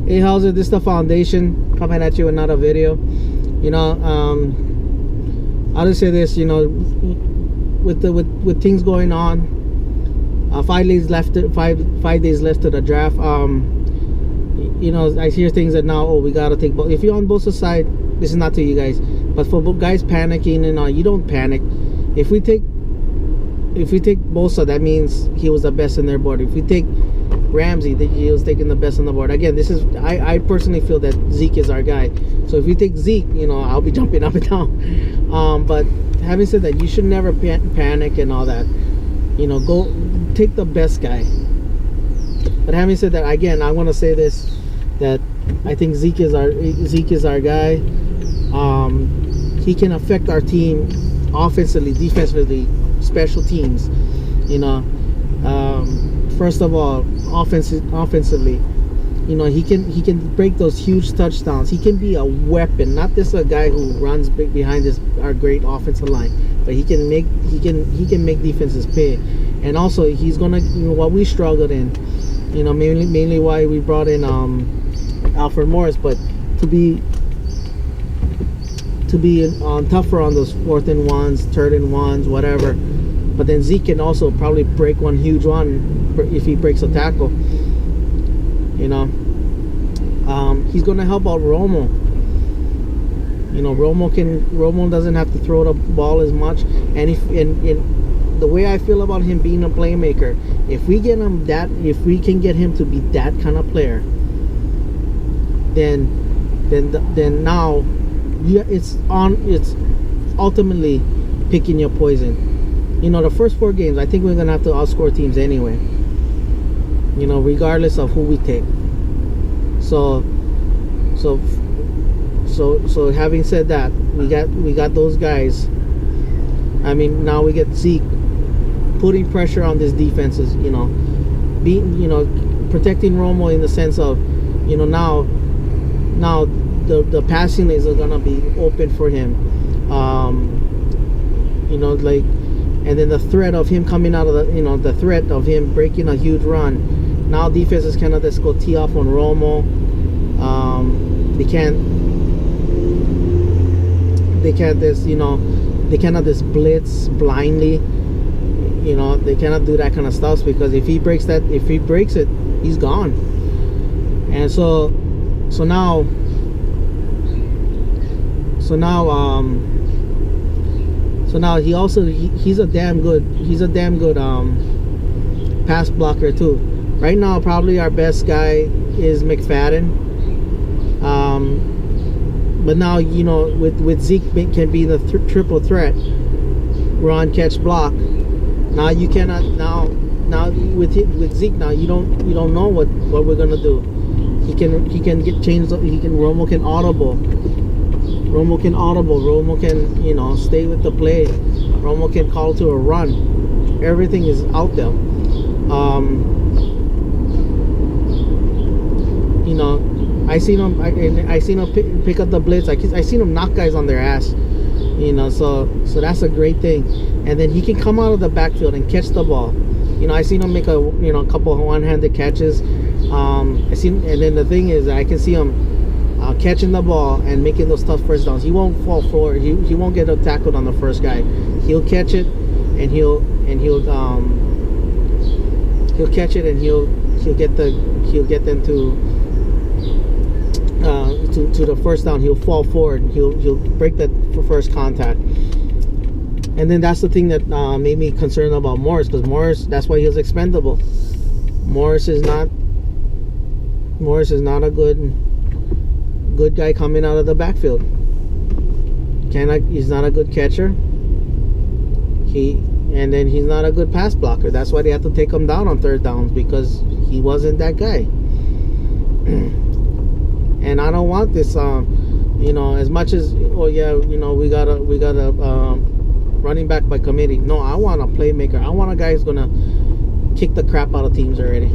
Hey, how's it? This is the foundation coming at you with another video. You know, I'll just say this. You know, with things going on, 5 days left. 5 days left to the draft. You know, I hear things that now, oh, we gotta take. If you're on Bosa's side, this is not to you guys. But for guys panicking and all, you don't panic. If we take Bosa, that means he was the best in their board. If we take Ramsey, he was taking the best on the board. Again, this is I personally feel that Zeke is our guy. So if we take Zeke, you know, I'll be jumping up and down. But having said that, you should never panic and all that. You know, go take the best guy. But having said that, again, I want to say this, that I think Zeke is our guy. He can affect our team offensively, defensively, special teams. You know, first of all, offensively, you know, he can break those huge touchdowns. He can be a weapon, not just a guy who runs big behind our great offensive line, but he can make defenses pay. And also, he's gonna, you know, what we struggled in, you know, mainly why we brought in Alfred Morris, but to be tougher on those 4th and 1s, 3rd and 1s, whatever. But then Zeke can also probably break one huge one if he breaks a tackle. You know, he's gonna help out Romo. You know, Romo doesn't have to throw the ball as much, and the way I feel about him being a playmaker, if we can get him to be that kind of player, then now, yeah, it's ultimately picking your poison. You know, the first 4 games, I think we're gonna have to outscore teams anyway. You know, regardless of who we take. So having said that, we got those guys. I mean, now we get Zeke putting pressure on these defenses. You know, protecting Romo in the sense of, you know, now the passing lanes are gonna be open for him. You know, like, and then the threat of him coming out of the threat of him breaking a huge run. Now defenses cannot just go tee off on Romo. They can't just, you know, they cannot just blitz blindly. You know, they cannot do that kind of stuff, because if he breaks it, he's gone. And so now he's a damn good pass blocker too. Right now, probably our best guy is McFadden. But now, you know, with Zeke can be the triple threat, run, catch, block. Now you cannot. Now with Zeke, now you don't know what we're gonna do. He can get changed. Romo can audible. Romo can, you know, stay with the play. Romo can call to a run. Everything is out there. You know, I seen him pick up the blitz. I seen him knock guys on their ass. You know, so that's a great thing. And then he can come out of the backfield and catch the ball. You know, I seen him make a couple of one-handed catches. And then the thing is, I can see him catching the ball and making those tough first downs. He won't fall forward. He won't get tackled on the first guy. He'll catch it, and he'll catch it, and he'll get them to the first down. He'll fall forward. And he'll break that first contact. And then that's the thing that made me concerned about Morris, because Morris, that's why he was expendable. Morris is not a good guy coming out of the backfield. He's not a good catcher. And then he's not a good pass blocker. That's why they have to take him down on 3rd downs, because he wasn't that guy. And I don't want this. You know, as much as, oh yeah, you know, we got a running back by committee. No, I want a playmaker. I want a guy who's gonna kick the crap out of teams already.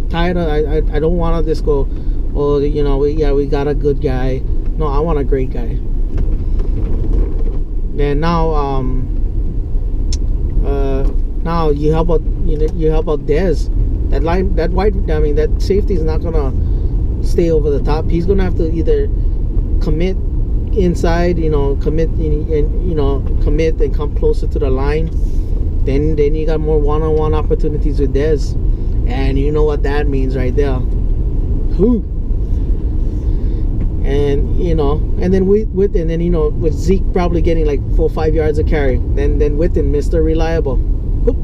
Tired of, I don't want to just go, oh, you know, we got a good guy. No, I want a great guy. And now you help out Dez. That safety is not gonna stay over the top. He's gonna have to either commit inside, commit and commit and come closer to the line. Then you got more one-on-one opportunities with Dez, and you know what that means right there. Who? And and then with Zeke probably getting like 4 or 5 yards of carry, then Witten, Mr. Reliable, whoop,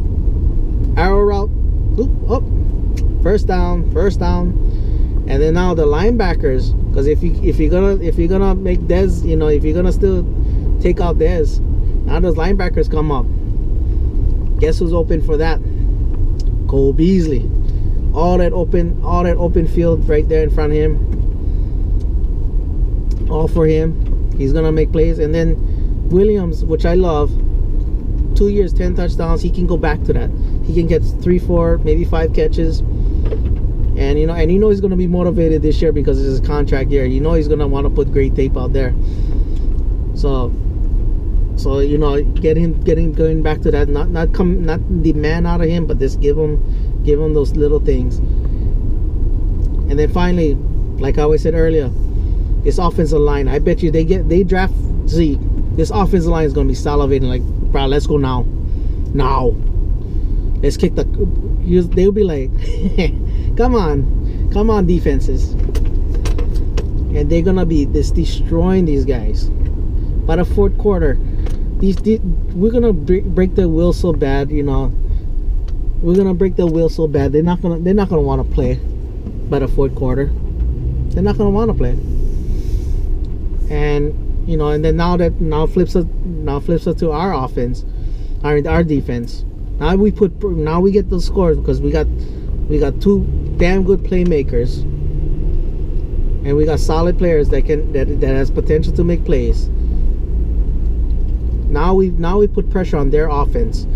arrow route, whoop, up, first down, and then now the linebackers, because if you're gonna make Dez, if you're gonna still take out Dez, now those linebackers come up. Guess who's open for that? Cole Beasley. All that open field right there in front of him. All for him. He's gonna make plays. And then Williams, which I love, 2 years, 10 touchdowns. He can go back to that. He can get 3, 4, maybe 5 catches. And he's gonna be motivated this year because it's his contract year. He's gonna want to put great tape out there. So going back to that, not demand out of him, but just give him those little things. And then finally, like I always said earlier, this offensive line, I bet you they draft Zeke, this offensive line is gonna be salivating like, bro, let's go now, let's kick they'll be like come on defenses, and they're gonna be destroying these guys. By the fourth quarter, we're gonna break their will so bad, we're gonna break their will so bad, they're not gonna want to play. By the fourth quarter, they're not gonna want to play. And and then now flips us to our offense, our defense. Now we get those scores because we got 2 damn good playmakers, and we got solid players that has potential to make plays. Now we put pressure on their offense.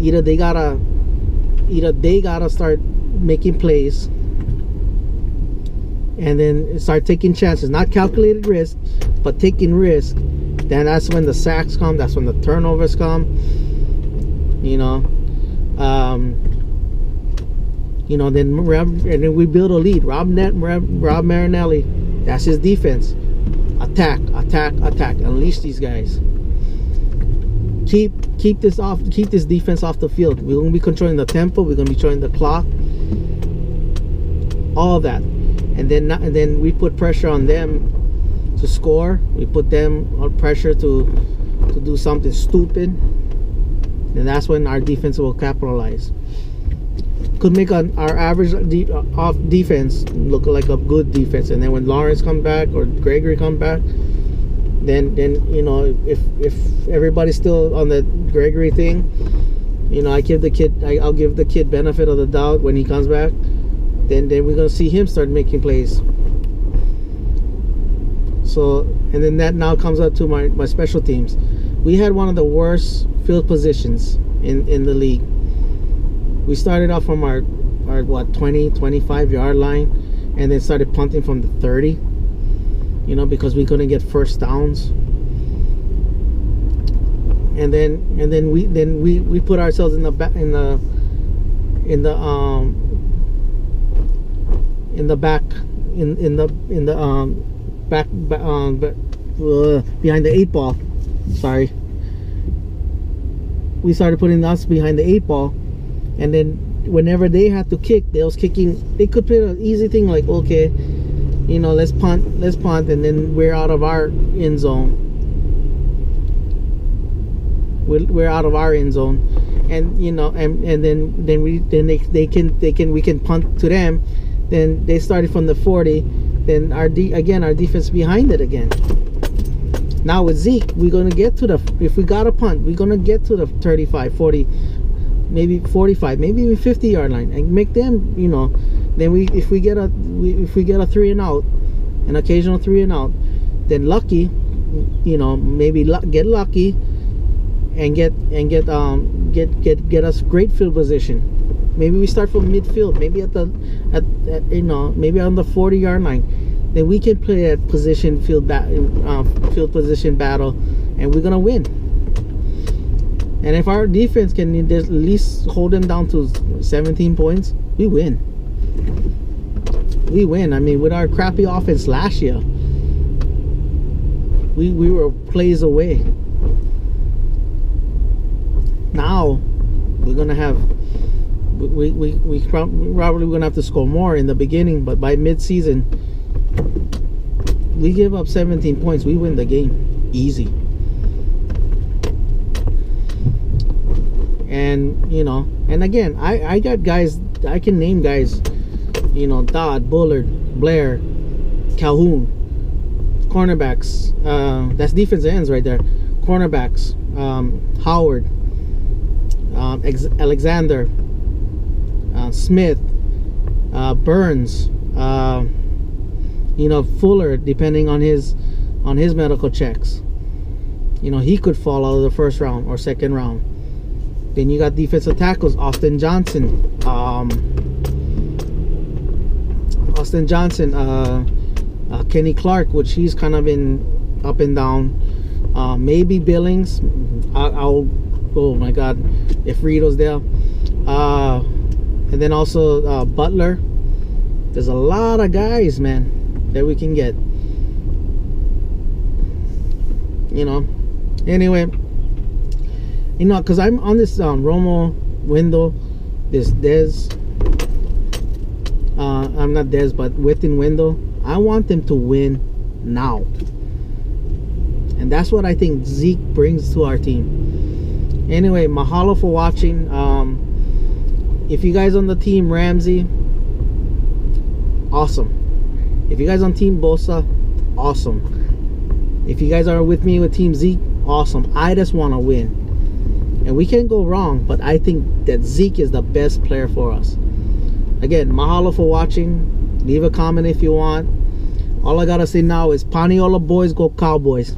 Either they gotta start making plays, and then start taking chances, not calculated risk, but taking risk. Then that's when the sacks come. That's when the turnovers come. Then we build a lead. Rob Marinelli, that's his defense. Attack. Unleash these guys. Keep this defense off the field. We're gonna be controlling the tempo. We're gonna be controlling the clock. All that, and then we put pressure on them to score. We put them on pressure to do something stupid, and that's when our defense will capitalize. Could make our average off defense look like a good defense, and then when Lawrence come back or Gregory come back, then if everybody's still on the Gregory thing, I'll give the kid benefit of the doubt when he comes back. Then we're gonna see him start making plays. So, and then that now comes up to my special teams. We had one of the worst field positions in the league. We started off from our 20-25 yard line, and then started punting from the 30. Because we couldn't get first downs. And then we put ourselves in the back behind the 8 ball. Sorry. We started putting us behind the 8 ball, and then whenever they had to kick, they could play an easy thing like, okay, let's punt, and then we're out of our end zone. We're out of our end zone, and we can punt to them. Then they started from the 40. Then our defense behind it again. Now with Zeke, we're gonna get to if we got a punt, we're gonna get to the 35, 40, maybe 45, maybe even 50 yard line, and make them, then if we get a 3 and out, an occasional 3 and out, then lucky, maybe get lucky and get us great field position. Maybe we start from midfield, maybe maybe on the 40 yard line. Then we can play that field position battle, and we're gonna win. And if our defense can at least hold them down to 17 points, we win. we win. I mean, with our crappy offense last year, we were plays away. Now we're gonna have we probably gonna have to score more in the beginning, but by mid-season we give up 17 points, we win the game easy. And you know, and again, I got guys, I can name guys, you know, Dodd, Bullard, Blair, Calhoun, cornerbacks, that's defensive ends right there, cornerbacks, Howard, Alexander, Smith, Burns, you know, Fuller, depending on his medical checks. You know, he could fall out of the first round or second round. Then you got defensive tackles, Austin Johnson, Kenny Clark, which he's kind of been up and down. Maybe Billings. I'll oh my God, if Rito's there. And then also Butler. There's a lot of guys, man, that we can get. You know. Anyway, you know, because I'm on this Romo, Wendell, this Dez. I'm not Dez, but Witten, Wendell. I want them to win now. And that's what I think Zeke brings to our team. Anyway, mahalo for watching. If you guys on the team Ramsey, awesome. If you guys on team Bosa, awesome. If you guys are with me with team Zeke, awesome. I just want to win. And we can't go wrong, but I think that Zeke is the best player for us. Again, mahalo for watching. Leave a comment if you want. All I gotta say now is Paniola boys, go Cowboys.